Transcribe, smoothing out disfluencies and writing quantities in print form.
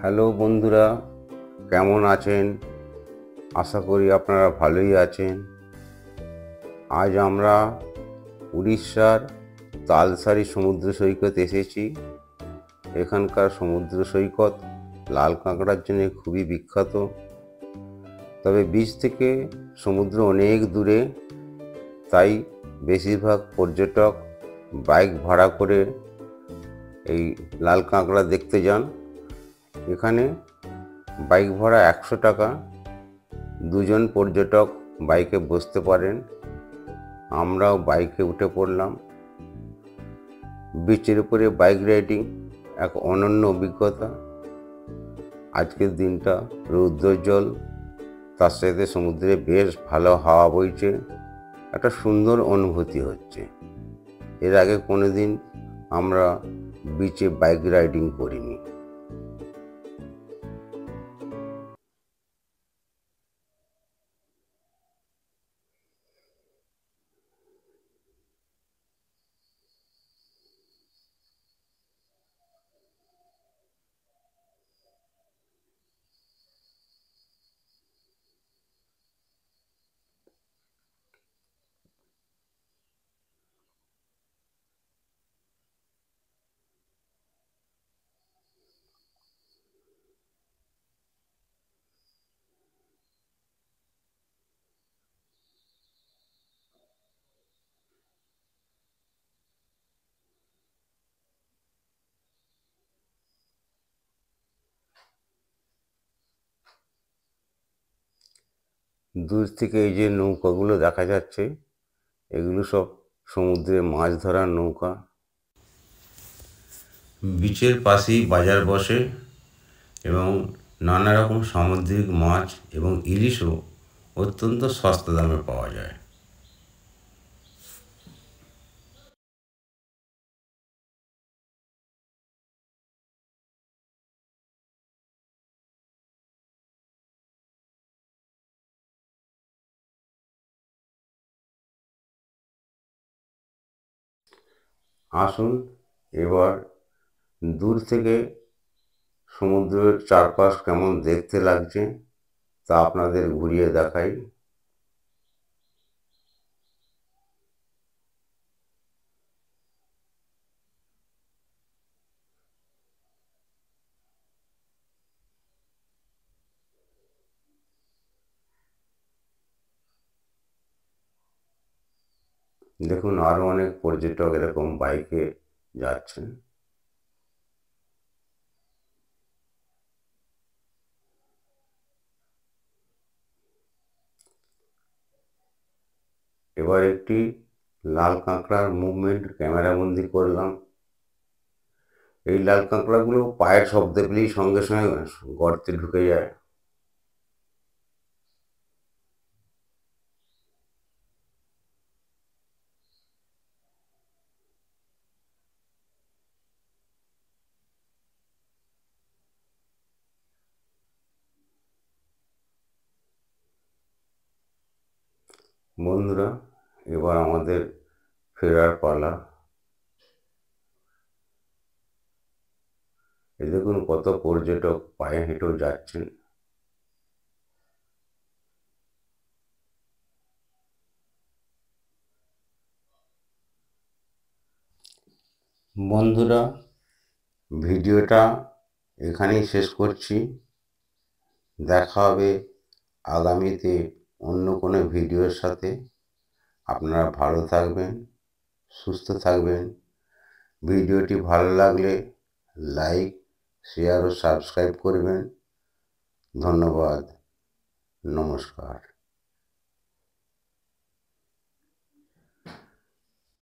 Hello বন্ধুরা, কেমন আছেন? আশা করি আপনারা ভালোই আছেন। আজ আমরা উড়িষ্যার তালসারি সমুদ্র সৈকত এসেছি। এখানকার সমুদ্র সৈকত লাল কাঁকড়ার জন্য খুবই বিখ্যাত। তবে বিচ থেকে সমুদ্র অনেক দূরে, তাই বেশিরভাগ পর্যটক বাইক ভাড়া করে এই লাল কাঁকড়া দেখতে যান। এখানে বাইক ভাড়া 100 টাকা। দুজন পর্যটক বাইকে বসতে পারেন। আমরাও বাইকে উঠে পড়লাম। বিচের উপরে বাইক রাইডিং এক অনন্য অভিজ্ঞতা। আজকের দিনটা রৌদ্রোজ্জ্বল, তার সাথে সমুদ্রে বেশ ভালো হাওয়া বইছে, একটা সুন্দর অনুভূতি হচ্ছে। এর আগে কোনোদিন আমরা বিচে বাইক রাইডিং করিনি। দূর থেকে এই যে নৌকাগুলো দেখা যাচ্ছে, এগুলো সব সমুদ্রে মাছ ধরার নৌকা। বিচের পাশেই বাজার বসে এবং নানা রকম সামুদ্রিক মাছ এবং ইলিশও অত্যন্ত সস্তা দামে পাওয়া যায়। আসুন এবার দূর থেকে সমুদ্রের চারপাশ কেমন দেখতে লাগছে তা আপনাদের ঘুরিয়ে দেখাই। দেখুন, আরো অনেক পর্যটক এরকম বাইকে যাচ্ছেন। এবার একটি লাল কাঁকড়ার মুভমেন্ট ক্যামেরাবন্দি করলাম। এই লাল কাঁকড়াগুলো পায়ের শব্দ পেলেই সঙ্গে সঙ্গে গর্তে ঢুকে যায়। বন্ধুরা, এবার আমাদের ফেরার পালা। এই দেখুন কত পর্যটক পায়ে হেঁটেও যাচ্ছেন। বন্ধুরা, ভিডিওটা এখানেই শেষ করছি। দেখা হবে আগামীতে অন্য কোনো ভিডিওর সাথে। আপনারা ভালো থাকবেন, সুস্থ থাকবেন। ভিডিওটি ভালো লাগলে লাইক, শেয়ার ও সাবস্ক্রাইব করবেন। ধন্যবাদ। নমস্কার।